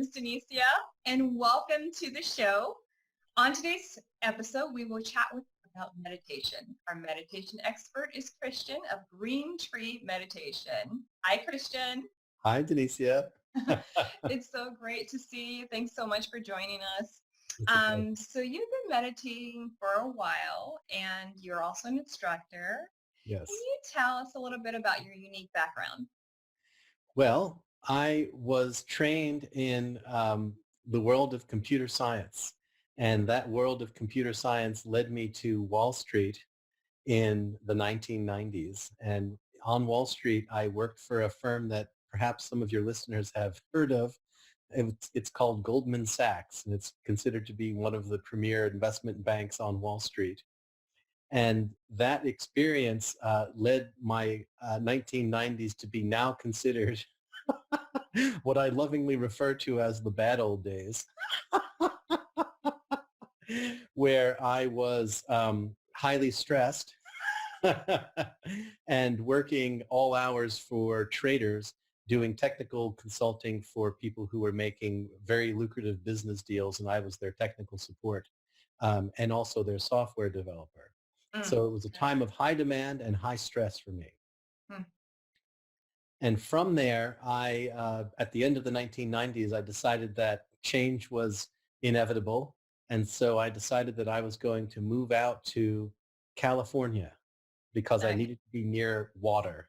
name is Denecia, and welcome to the show. On today's episode, we will chat with you about meditation. Our meditation expert is Christian of Greentree Meditation. Hi, Christian. Hi, Denecia. It's so great to see you. Thanks so much for joining us. It's a pleasure. So you've been meditating for a while, and you're also an instructor. Can Yes. you tell us a little bit about your unique background? Well, I was trained in the world of computer science, and that world of computer science led me to Wall Street in the 1990s. And on Wall Street, I worked for a firm that perhaps some of your listeners have heard of. It's called Goldman Sachs, and it's considered to be one of the premier investment banks on Wall Street. And that experience led my 1990s to be now considered what I lovingly refer to as the bad old days, where I was highly stressed and working all hours for traders, doing technical consulting for people who were making very lucrative business deals, and I was their technical support and also their software developer. So it was a time of high demand and high stress for me. Hmm. And from there, at the end of the 1990s, I decided that change was inevitable. And so I decided that I was going to move out to California because I Nice. needed to be near water.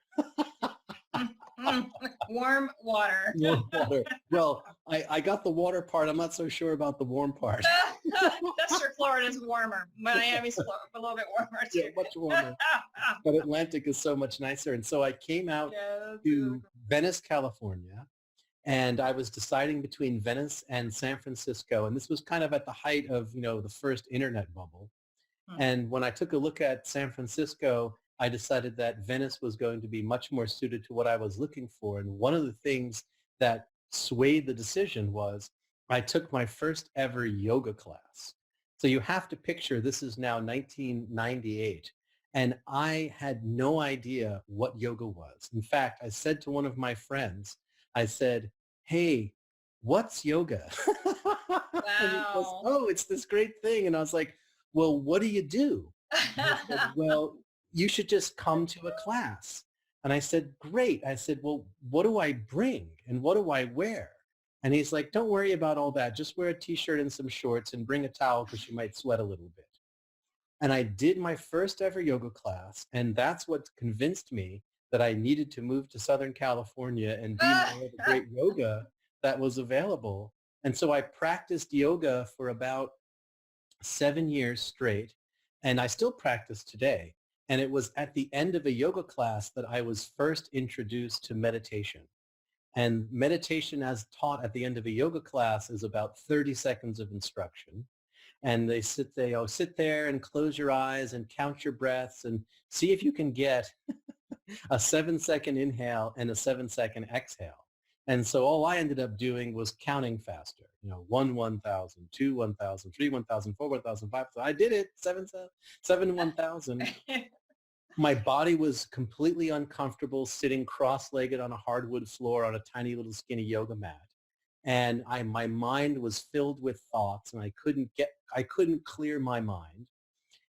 Warm water. Warm water. Well, I got the water part. I'm not so sure about the warm part. That's true. Florida's warmer. Miami's a little bit warmer too. Yeah, much warmer. But Atlantic is so much nicer. And so I came out to Venice, California, and I was deciding between Venice and San Francisco. And this was kind of at the height of, the first internet bubble. And when I took a look at San Francisco, I decided that Venice was going to be much more suited to what I was looking for. And one of the things that swayed the decision was I took my first ever yoga class. So you have to picture this is now 1998. And I had no idea what yoga was. In fact, I said to one of my friends, I said, hey, what's yoga? And he goes, Wow. oh, it's this great thing. And I was like, well, what do you do? And he said, well, you should just come to a class. And I said, great. I said, well, what do I bring and what do I wear? And he's like, don't worry about all that. Just wear a t-shirt and some shorts and bring a towel because you might sweat a little bit. And I did my first ever yoga class. And that's what convinced me that I needed to move to Southern California and be more of the great yoga that was available. And so I practiced yoga for about 7 years straight. And I still practice today. And it was at the end of a yoga class that I was first introduced to meditation. And meditation as taught at the end of a yoga class is about 30 seconds of instruction. And they sit there and close your eyes and count your breaths and see if you can get a 7-second inhale and a 7-second exhale. And so all I ended up doing was counting faster, 1, 1,000, 2, 1,000, 3, 1,000, 4, 1,000, 5. So I did it, 7, 1,000. My body was completely uncomfortable sitting cross-legged on a hardwood floor on a tiny little skinny yoga mat. And my mind was filled with thoughts and I couldn't clear my mind.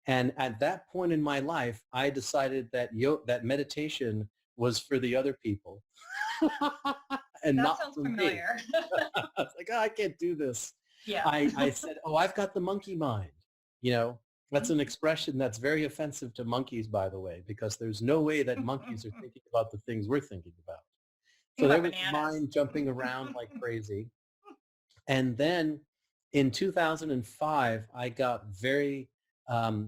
And at that point in my life, I decided that that meditation was for the other people and That not sounds for me. familiar. I was like, I can't do this. Yeah. I said, I've got the monkey mind. That's an expression that's very offensive to monkeys, by the way, because there's no way that monkeys are thinking about the things we're thinking about. So there was mine jumping around like crazy. And then in 2005, I got very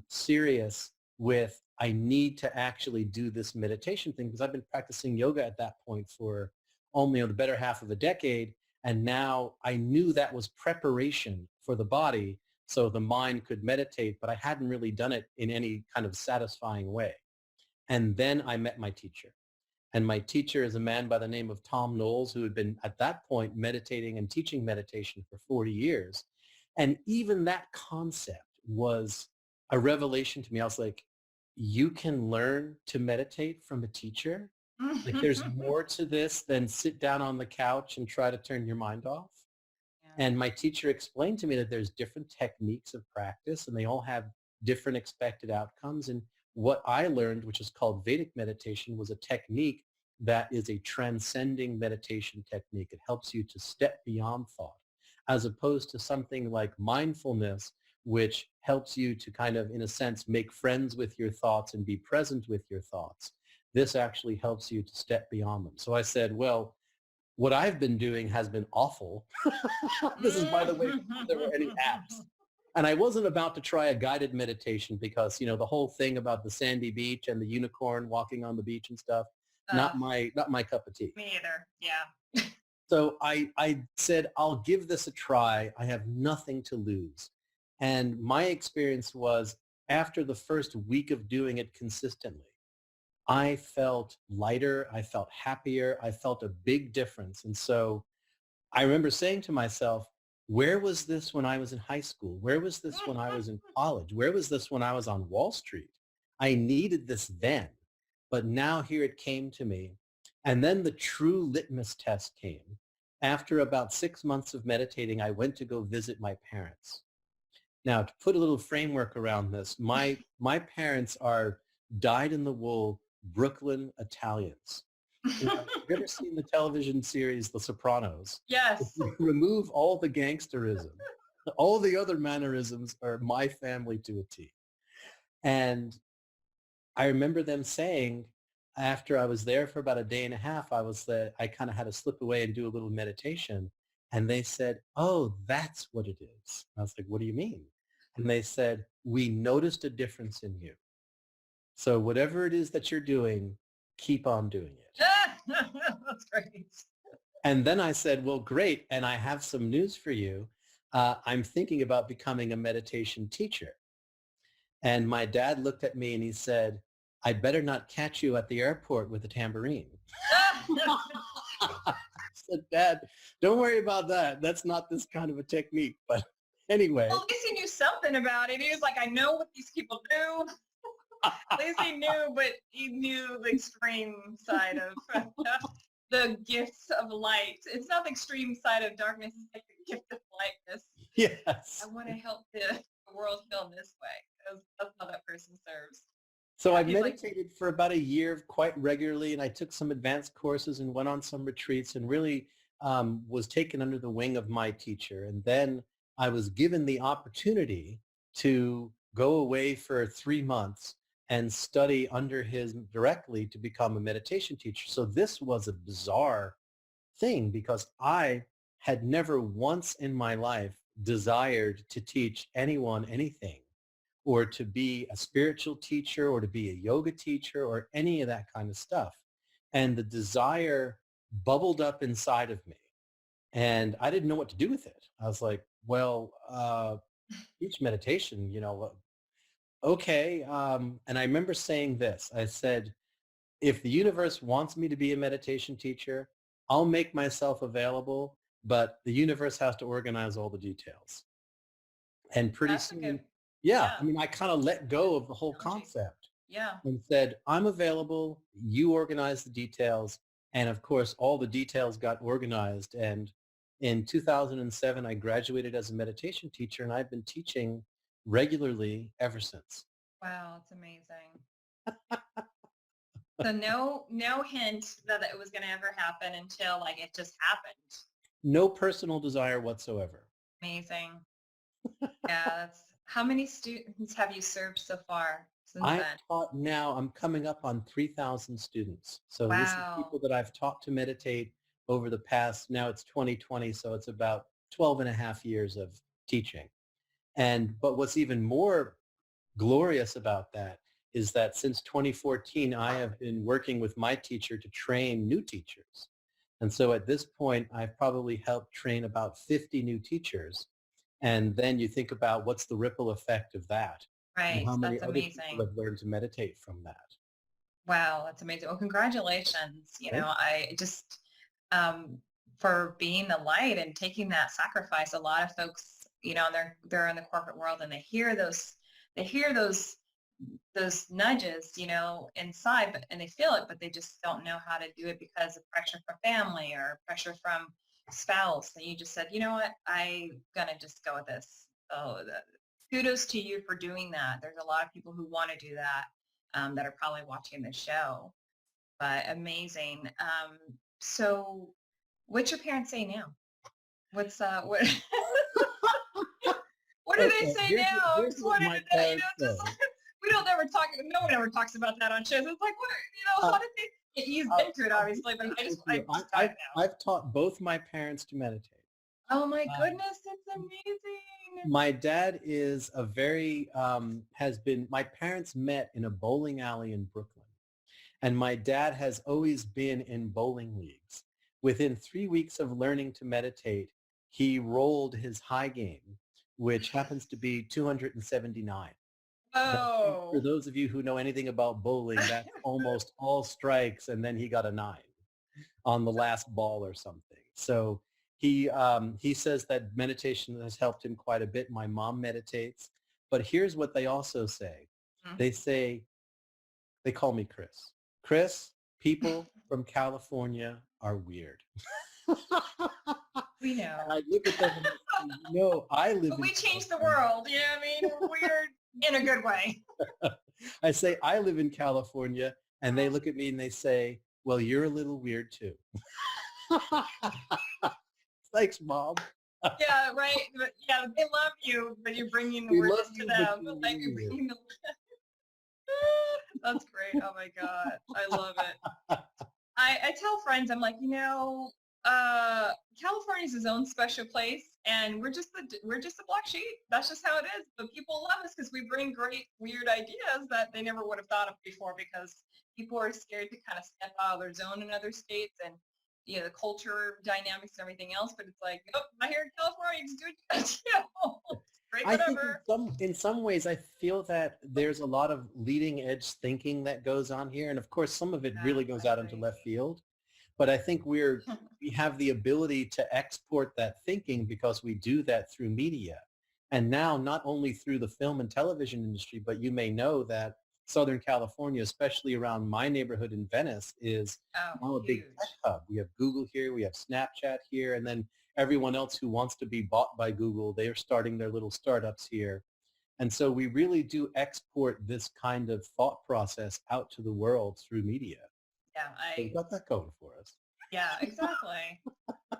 serious with I need to actually do this meditation thing because I've been practicing yoga at that point for only the better half of a decade. And now I knew that was preparation for the body so the mind could meditate, but I hadn't really done it in any kind of satisfying way. And then I met my teacher. And my teacher is a man by the name of Tom Knowles, who had been at that point meditating and teaching meditation for 40 years. And even that concept was a revelation to me. I was like, you can learn to meditate from a teacher? Like there's more to this than sit down on the couch and try to turn your mind off? And my teacher explained to me that there's different techniques of practice and they all have different expected outcomes. And what I learned, which is called Vedic meditation, was a technique that is a transcending meditation technique. It helps you to step beyond thought, as opposed to something like mindfulness, which helps you to kind of, in a sense, make friends with your thoughts and be present with your thoughts. This actually helps you to step beyond them. So I said, well, what I've been doing has been awful. This is, by the way, before there were any apps. And I wasn't about to try a guided meditation because, you know, the whole thing about the sandy beach and the unicorn walking on the beach and stuff, Uh, not my cup of tea. Me either. Yeah. So I said, I'll give this a try. I have nothing to lose. And my experience was after the first week of doing it consistently, I felt lighter. I felt happier. I felt a big difference. And so I remember saying to myself, where was this when I was in high school? Where was this when I was in college? Where was this when I was on Wall Street? I needed this then, but now here it came to me. And then the true litmus test came. After about 6 months of meditating, I went to go visit my parents. Now, to put a little framework around this, my parents are dyed-in-the-wool Brooklyn Italians. You know, have you ever seen the television series The Sopranos? If Yes. you remove all the gangsterism, all the other mannerisms are my family to a T. And I remember them saying, after I was there for about a day and a half, I kind of had to slip away and do a little meditation. And they said, oh, that's what it is. I was like, what do you mean? And they said, we noticed a difference in you. So whatever it is that you're doing, keep on doing it. That's great. And then I said, well, great. And I have some news for you. I'm thinking about becoming a meditation teacher. And my dad looked at me and he said, I better not catch you at the airport with a tambourine. I said, Dad, don't worry about that. That's not this kind of a technique. But anyway. Well, at least he knew something about it. He was like, I know what these people do. At least he knew, but he knew the extreme side of the gifts of light. It's not the extreme side of darkness. It's like the gift of lightness. Yes. I want to help the world feel this way. That's how that person serves. So Yeah, I he's like, meditated for about a year quite regularly, and I took some advanced courses and went on some retreats and really was taken under the wing of my teacher. And then I was given the opportunity to go away for 3 months and study under his directly to become a meditation teacher. So this was a bizarre thing because I had never once in my life desired to teach anyone anything or to be a spiritual teacher or to be a yoga teacher or any of that kind of stuff. And the desire bubbled up inside of me. And I didn't know what to do with it. I was like, well, teach meditation, you know, okay. And I remember saying this. I said, if the universe wants me to be a meditation teacher, I'll make myself available, but the universe has to organize all the details. And pretty that's a soon, good, yeah, yeah, I mean, I kind of let go of the whole analogy. concept Yeah. and said, I'm available, you organize the details. And of course, all the details got organized. And in 2007, I graduated as a meditation teacher, and I've been teaching regularly ever since. Wow, it's amazing. So no hint that it was going to ever happen until like it just happened. No personal desire whatsoever. Amazing. Yeah, that's how many students have you served so far since I've then? taught now, I'm coming up on 3,000 students. So this is Wow. people that I've taught to meditate over the past, now it's 2020, so it's about 12 and a half years of teaching. But what's even more glorious about that is that since 2014, I have been working with my teacher to train new teachers. And so at this point, I've probably helped train about 50 new teachers. And then you think about what's the ripple effect of that and Right. how many That's other people amazing. have learned to meditate from that. Wow, that's amazing. Well, congratulations. Thank I just for being the light and taking that sacrifice. A lot of folks, they're in the corporate world and they hear those nudges, inside, and they feel it, but they just don't know how to do it because of pressure from family or pressure from spouse and you just said, you know what, I'm going to just go with this. Oh, kudos to you for doing that. There's a lot of people who want to do that that are probably watching the show, but amazing. So what's your parents say now? What what do they Okay, say here's, now? here's Just what wanted my to know, parents just say. we don't ever talk. No one ever talks about that on shows. It's like, what, Uh, how did they get eased I'll, into it, I'll be obviously, but honest with I you. just got it now. I've taught both my parents to meditate. Oh my Um, goodness, it's amazing. my dad is a very, has been, my parents met in a bowling alley in Brooklyn. And my dad has always been in bowling leagues. Within 3 weeks of learning to meditate, he rolled his high game, which happens to be 279. That, for Oh. those of you who know anything about bowling, that's almost all strikes, and then he got a 9 on the last ball or something. So he says that meditation has helped him quite a bit. My mom meditates, but here's what they also say. They say, they call me Chris. Chris, people from California are weird. We And know. I look at them and I say, I live But in we changed the California. world. You know what I mean? We're weird in a good way. I say, I live in California. And they look at me and they say, well, you're a little weird too. Thanks, Mom. Yeah, right. But yeah, they love you, but you're bringing the We love weirdness to you, but them. you're a Like little you're weird. bringing the That's great. Oh my God. I love it. I tell friends, I'm like, California's its own special place, and we're just a black sheep. That's just how it is. But people love us because we bring great, weird ideas that they never would have thought of before because people are scared to kind of step out of their zone in other states and the culture dynamics and everything else. But it's like, nope, not here in California. Just do what you gotta do. Great, I think whatever. in some ways, I feel that there's a lot of leading edge thinking that goes on here. And of course, some of it Yeah, really goes I out into agree. left field. But I think we have the ability to export that thinking because we do that through media. And now not only through the film and television industry, but you may know that Southern California, especially around my neighborhood in Venice, is Oh, now a big tech huge. hub. We have Google here, we have Snapchat here, and then everyone else who wants to be bought by Google, they're starting their little startups here. And so we really do export this kind of thought process out to the world through media. Yeah, So we've got that going for us. yeah, exactly.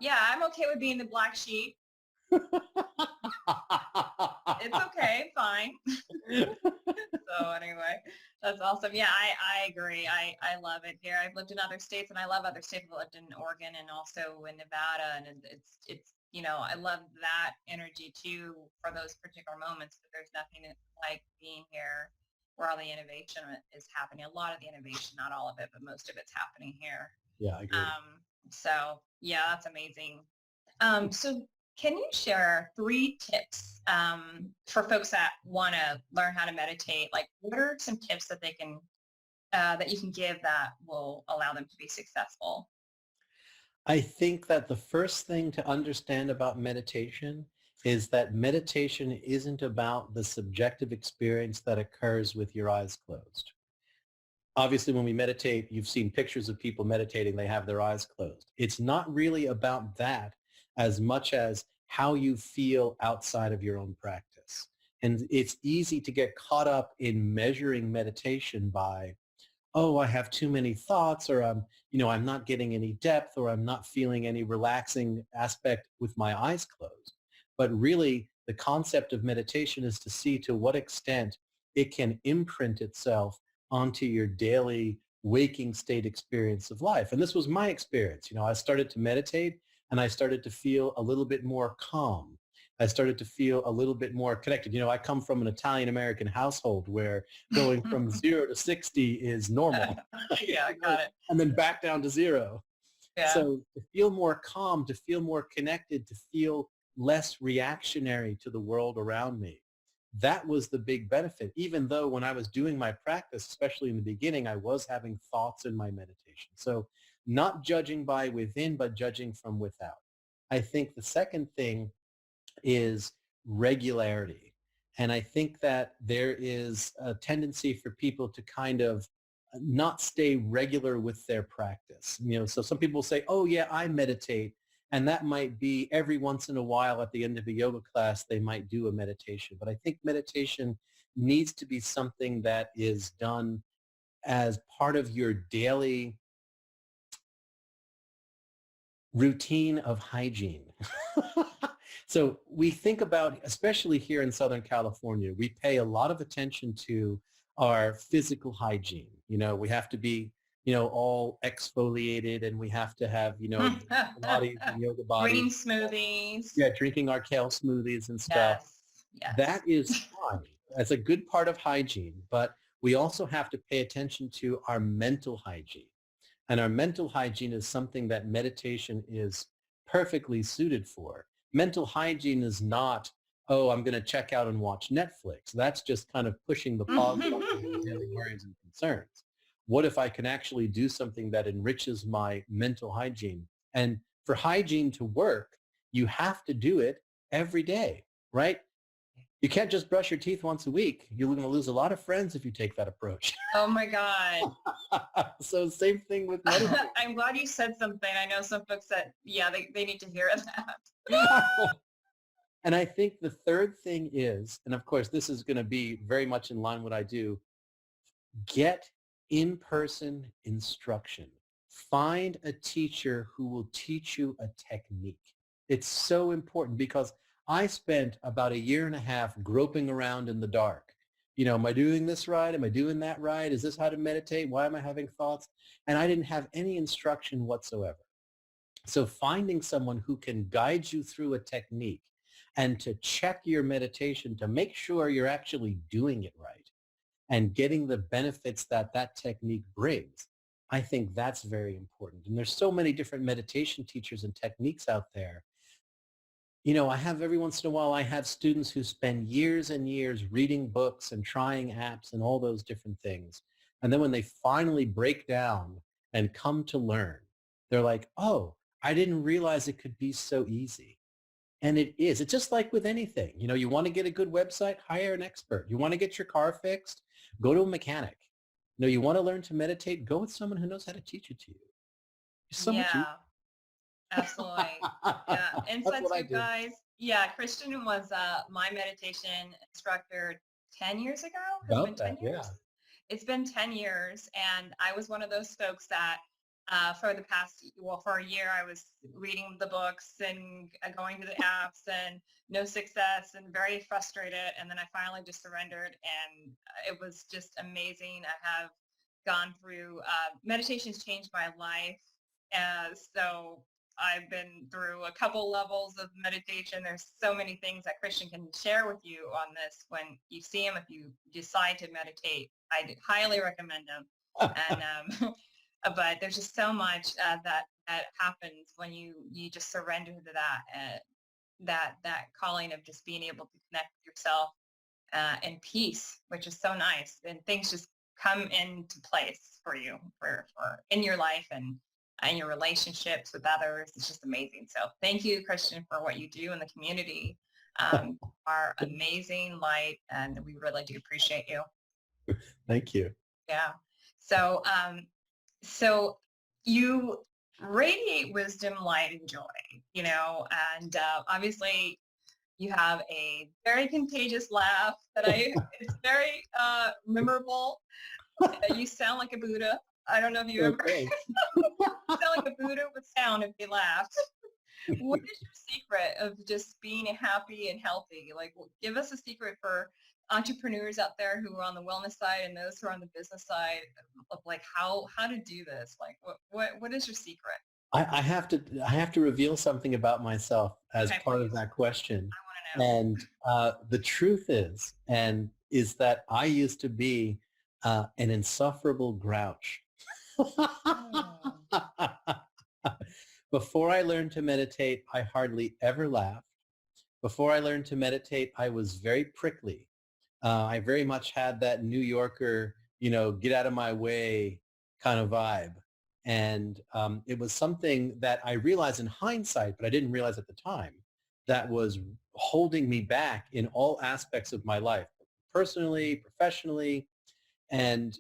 Yeah, I'm okay with being the black sheep. It's okay, fine. So anyway, that's awesome. Yeah, I agree. I love it here. I've lived in other states and I love other states. I've lived in Oregon and also in Nevada, and it's I love that energy too for those particular moments, but there's nothing like being here where all the innovation is happening. A lot of the innovation, not all of it, but most of it's happening here. Yeah, I agree. So yeah, that's amazing. So can you share 3 tips for folks that want to learn how to meditate? Like, what are some tips that they can that you can give that will allow them to be successful? I think that the first thing to understand about meditation is that meditation isn't about the subjective experience that occurs with your eyes closed. Obviously, when we meditate, you've seen pictures of people meditating, they have their eyes closed. It's not really about that as much as how you feel outside of your own practice. And it's easy to get caught up in measuring meditation by, oh, I have too many thoughts, or I'm not getting any depth, or I'm not feeling any relaxing aspect with my eyes closed. But really, the concept of meditation is to see to what extent it can imprint itself onto your daily waking state experience of life. And this was my experience. I started to meditate and I started to feel a little bit more calm. I started to feel a little bit more connected. I come from an Italian-American household where going from 0 to 60 is normal. Yeah, I got it. And then back down to 0. Yeah. So to feel more calm, to feel more connected, to feel less reactionary to the world around me, that was the big benefit. Even though when I was doing my practice, especially in the beginning, I was having thoughts in my meditation. So not judging by within, but judging from without. I think the second thing is regularity. And I think that there is a tendency for people to kind of not stay regular with their practice. So some people say, oh yeah, I meditate. And that might be every once in a while at the end of a yoga class, they might do a meditation. But I think meditation needs to be something that is done as part of your daily routine of hygiene. So we think about, especially here in Southern California, we pay a lot of attention to our physical hygiene. We have to be, all exfoliated, and we have to have, Pilates and yoga Green bodies. smoothies. Yeah, drinking our kale smoothies and stuff. Yes. Yes. That is fine. That's a good part of hygiene, but we also have to pay attention to our mental hygiene. And our mental hygiene is something that meditation is perfectly suited for. Mental hygiene is not, oh, I'm going to check out and watch Netflix. That's just kind of pushing the pause button on daily worries and concerns. What if I can actually do something that enriches my mental hygiene? And for hygiene to work, you have to do it every day, right? You can't just brush your teeth once a week. You're going to lose a lot of friends if you take that approach. Oh my God. So same thing with meditation. I'm glad you said something. I know some folks that, yeah, they need to hear that. And I think the third thing is, and of course, this is going to be very much in line with what I do, get in-person instruction. Find a teacher who will teach you a technique. It's so important because I spent about 1.5 years groping around in the dark. Am I doing this right? Am I doing that right? Is this how to meditate? Why am I having thoughts? And I didn't have any instruction whatsoever. So finding someone who can guide you through a technique and to check your meditation to make sure you're actually doing it right and getting the benefits that that technique brings, I think that's very important. And there's so many different meditation teachers and techniques out there. I have every once in a while, I have students who spend years and years reading books and trying apps and all those different things. And then when they finally break down and come to learn, they're like, oh, I didn't realize it could be so easy. And it is. It's just like with anything. You want to get a good website, hire an expert. You want to get your car fixed, go to a mechanic. You want to learn to meditate, go with someone who knows how to teach it to you. It's so much easier. Absolutely. Yeah. And since you guys, Christian was my meditation instructor 10 years ago. About that, yeah. It's been 10 years. And I was one of those folks that for a year, I was reading the books and going to the apps and no success and very frustrated. And then I finally just surrendered, and it was just amazing. I have gone through, meditation's changed my life. So I've been through a couple levels of meditation. There's so many things that Christian can share with you on this when you see him. If you decide to meditate, I highly recommend him. And but there's just so much that happens when you just surrender to that calling of just being able to connect with yourself in peace, which is so nice, and things just come into place for you for in your life and your relationships with others. It's just amazing. So thank you, Christian, for what you do in the community. Are amazing light, and we really do appreciate you. Thank you. Yeah. So so you radiate wisdom, light, and joy, and obviously you have a very contagious laugh it's very memorable. You sound like a Buddha. I don't know if you ever sound like a Buddha would sound if he laughed. What is your secret of just being happy and healthy? Like, give us a secret for entrepreneurs out there who are on the wellness side and those who are on the business side of like how to do this. Like, what is your secret? I have to reveal something about myself as part of that question. I want to know. And the truth is that I used to be an insufferable grouch. Before I learned to meditate, I hardly ever laughed. Before I learned to meditate, I was very prickly. I very much had that New Yorker, get out of my way kind of vibe. And it was something that I realized in hindsight, but I didn't realize at the time, that was holding me back in all aspects of my life, personally, professionally. And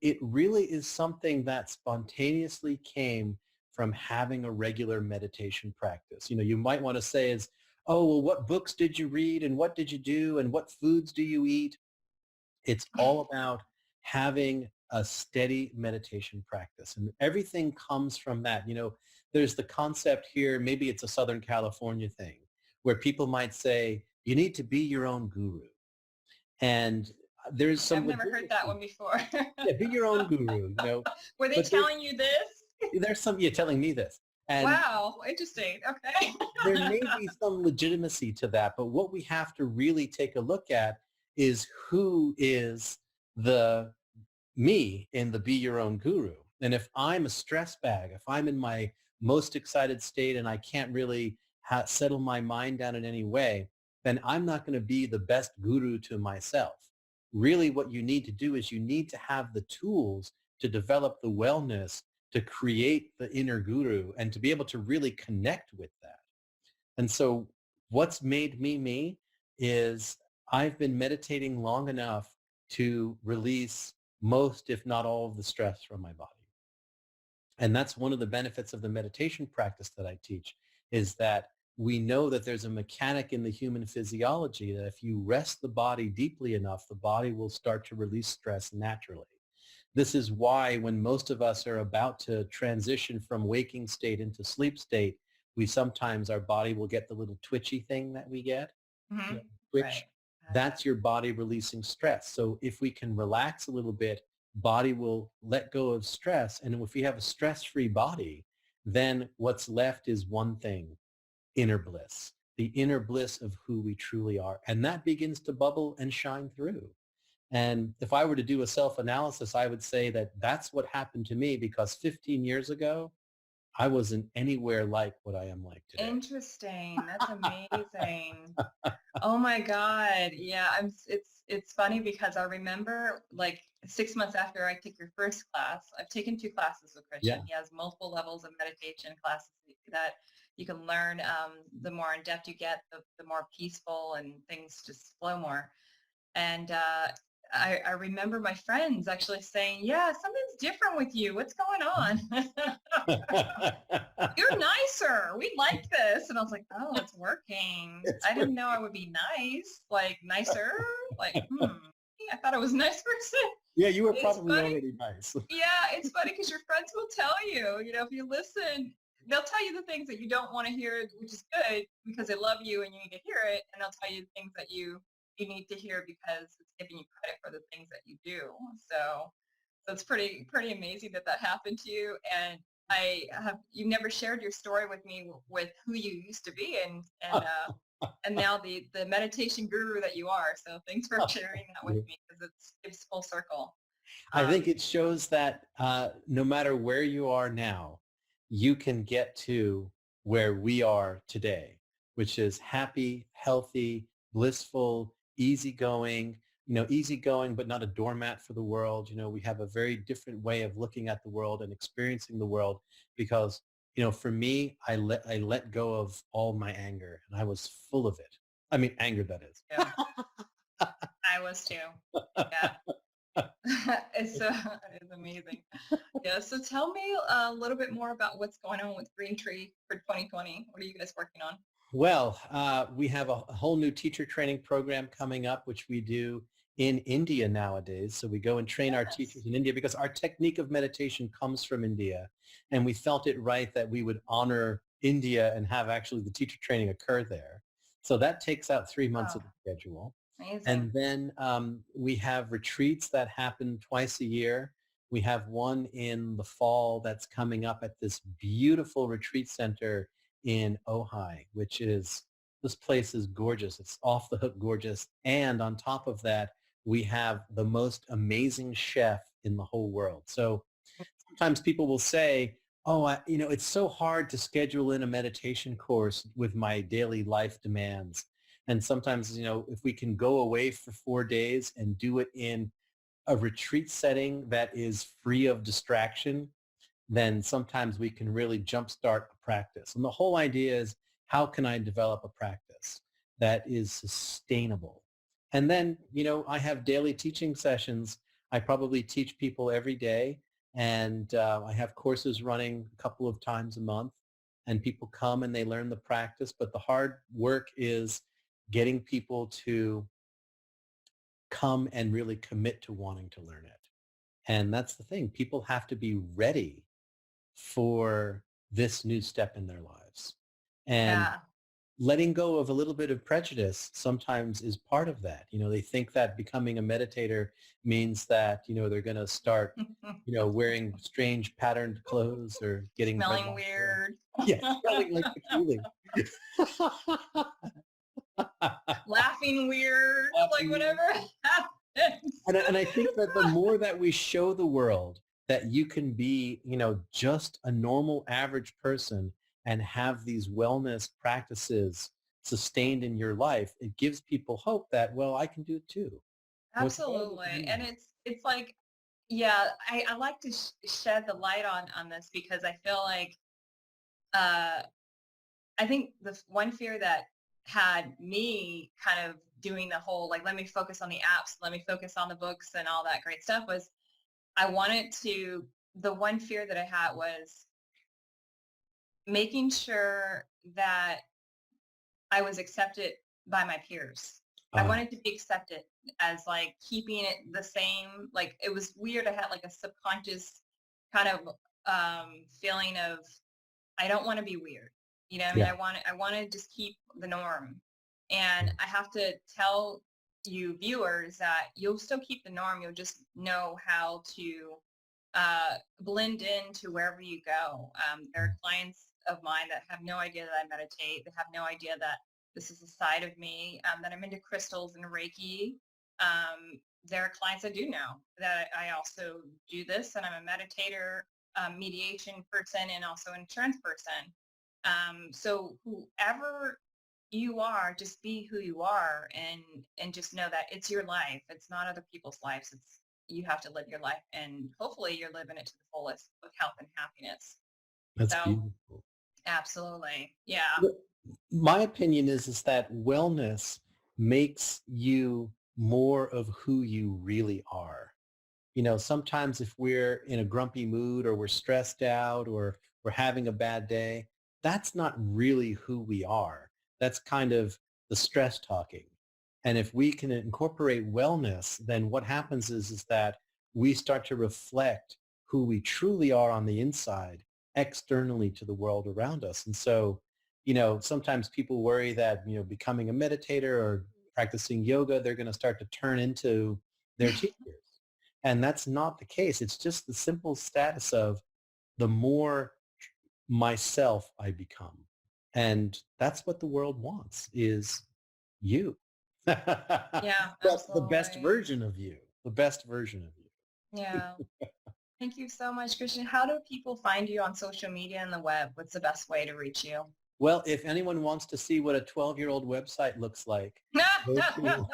it really is something that spontaneously came from having a regular meditation practice. You might want to say is, oh, well, what books did you read and what did you do and what foods do you eat? It's all about having a steady meditation practice, and everything comes from that. There's the concept here, maybe it's a Southern California thing, where people might say, you need to be your own guru. And there's some I've never heard that one before. yeah, be your own guru, Were they but telling you this? there's some, you're telling me this. And wow, interesting. Okay. there may be some legitimacy to that, but what we have to really take a look at is who is the me in the be your own guru. And if I'm a stress bag, if I'm in my most excited state and I can't really settle my mind down in any way, then I'm not going to be the best guru to myself. Really what you need to do is you need to have the tools to develop the wellness to create the inner guru and to be able to really connect with that. And so what's made me me is I've been meditating long enough to release most, if not all, of the stress from my body. And that's one of the benefits of the meditation practice that I teach, is that we know that there's a mechanic in the human physiology that if you rest the body deeply enough, the body will start to release stress naturally. This is why when most of us are about to transition from waking state into sleep state, we sometimes, our body will get the little twitchy thing that we get. Mm-hmm. Twitch. Right. That's your body releasing stress. So if we can relax a little bit, body will let go of stress. And if we have a stress-free body, then what's left is one thing, inner bliss, the inner bliss of who we truly are. And that begins to bubble and shine through. And if I were to do a self-analysis, I would say that that's what happened to me, because 15 years ago, I wasn't anywhere like what I am like today. Interesting. That's amazing. Oh my God. Yeah, it's funny because I remember like 6 months after I took your first class, I've taken 2 classes with Christian. Yeah. He has multiple levels of meditation classes that you can learn. The more in depth you get, the more peaceful and things just flow more. And I remember my friends actually saying, yeah, something's different with you. What's going on? You're nicer. We like this. And I was like, oh, it's working. I didn't know I would be nice, like nicer. Like, I thought I was a nice person. Yeah, you were probably already nice. Yeah, it's funny because your friends will tell you, if you listen, they'll tell you the things that you don't want to hear, which is good because they love you and you need to hear it. And they'll tell you the things that you need to hear because it's giving you credit for the things that you do. So it's pretty amazing that happened to you. And you've never shared your story with me with who you used to be and now the meditation guru that you are. So thanks for sharing that with me because it's full circle. I think it shows that no matter where you are now, you can get to where we are today, which is happy, healthy, blissful, easygoing, easygoing, but not a doormat for the world. We have a very different way of looking at the world and experiencing the world because, for me, I let go of all my anger and I was full of it. I mean, anger, that is. Yeah. I was too. Yeah. it's amazing. Yeah. So tell me a little bit more about what's going on with Greentree for 2020. What are you guys working on? Well, we have a whole new teacher training program coming up, which we do in India nowadays. So we go and train our teachers in India because our technique of meditation comes from India. And we felt it right that we would honor India and have actually the teacher training occur there. So that takes out 3 months of the schedule. Amazing. And then we have retreats that happen twice a year. We have one in the fall that's coming up at this beautiful retreat center in Ojai, this place is gorgeous. It's off the hook gorgeous. And on top of that, we have the most amazing chef in the whole world. So sometimes people will say, oh, it's so hard to schedule in a meditation course with my daily life demands. And sometimes, if we can go away for 4 days and do it in a retreat setting that is free of distraction, then sometimes we can really jumpstart a practice. And the whole idea is, how can I develop a practice that is sustainable? And then, I have daily teaching sessions. I probably teach people every day. And I have courses running a couple of times a month, and people come and they learn the practice. But the hard work is getting people to come and really commit to wanting to learn it. And that's the thing. People have to be ready for this new step in their lives. And Yeah. letting go of a little bit of prejudice sometimes is part of that. They think that becoming a meditator means that, they're going to start, wearing strange patterned clothes or getting Smelling dreadlocks. weird. Yes, smelling like patchouli. Laughing weird, like Laughing. whatever happens. And I think that the more that we show the world that you can be, just a normal average person and have these wellness practices sustained in your life, it gives people hope that, well, I can do it too. What's wrong with Absolutely. And me? it's like, yeah, I like to shed the light on this because I feel like uh I think the one fear that had me kind of doing the whole, like, let me focus on the apps, let me focus on the books and all that great stuff was the one fear that I had was making sure that I was accepted by my peers. I Ah, wanted to be accepted as, like, keeping it the same. Like, it was weird. I had like a subconscious kind of feeling of I don't want to be weird. You know what I mean? yeah. I want to just keep the norm. And I have to tell you viewers that you'll still keep the norm. You'll just know how to blend into wherever you go. There are clients of mine that have no idea that I meditate. They have no idea that this is a side of me, that I'm into crystals and Reiki. There are clients that do know that I also do this, and I'm a meditator, mediation person, and also insurance person. So whoever you are, just be who you are, and just know that it's your life. It's not other people's lives. It's you have to live your life, and hopefully you're living it to the fullest with health and happiness. That's So beautiful. absolutely. Yeah. Well, my opinion is that wellness makes you more of who you really are. Sometimes if we're in a grumpy mood or we're stressed out or we're having a bad day, that's not really who we are. That's kind of the stress talking. And if we can incorporate wellness, then what happens is that we start to reflect who we truly are on the inside externally to the world around us. And so, sometimes people worry that, becoming a meditator or practicing yoga, they're going to start to turn into their teachers. And that's not the case. It's just the simple status of the more myself I become. And that's what the world wants is you. Yeah, But the best absolutely. version of you, the best version of you. Yeah. Thank you so much, Christian. How do people find you on social media and the web? What's the best way to reach you? Well, if anyone wants to see what a 12-year-old website looks like, go to,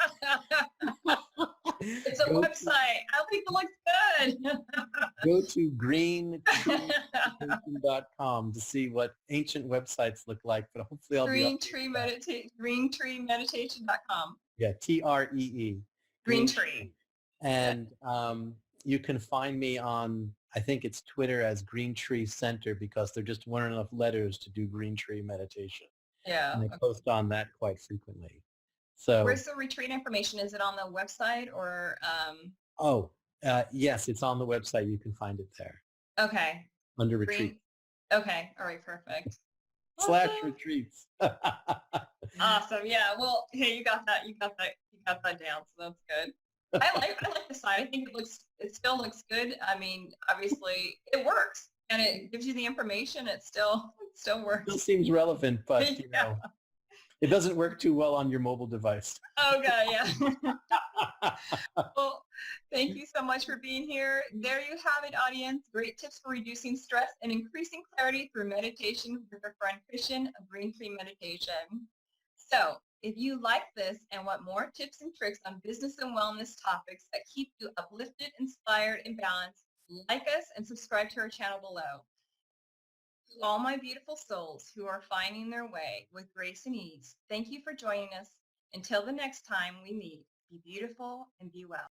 It's a go website. to, I think it looks good. go to greentreemeditation.com to see what ancient websites look like, but hopefully I'll be updating that. GreenTreeMeditation.com. Yeah, Tree, Green Green Tree. Tree. And you can find me on, I think it's Twitter as Green Tree Center because there just weren't enough letters to do Green Tree Meditation. Yeah. And I Okay. post on that quite frequently. So, Where's the retreat information? Is it on the website or oh, yes, it's on the website. You can find it there okay. under retreat Green. Okay. All right. Perfect. slash Awesome. retreats. Awesome. Yeah. Well, hey, you got that. You got that. You got that down. So that's good. I like the site. I think it still looks good. I mean, obviously it works and it gives you the information. It still Still works. seems relevant, but Yeah. it doesn't work too well on your mobile device. Okay. Yeah. Well, thank you so much for being here. There you have it, audience. Great tips for reducing stress and increasing clarity through meditation with our friend Christian of Greentree Meditation. So if you like this and want more tips and tricks on business and wellness topics that keep you uplifted, inspired, and balanced, like us and subscribe to our channel below. To all my beautiful souls who are finding their way with grace and ease, thank you for joining us. Until the next time we meet, be beautiful and be well.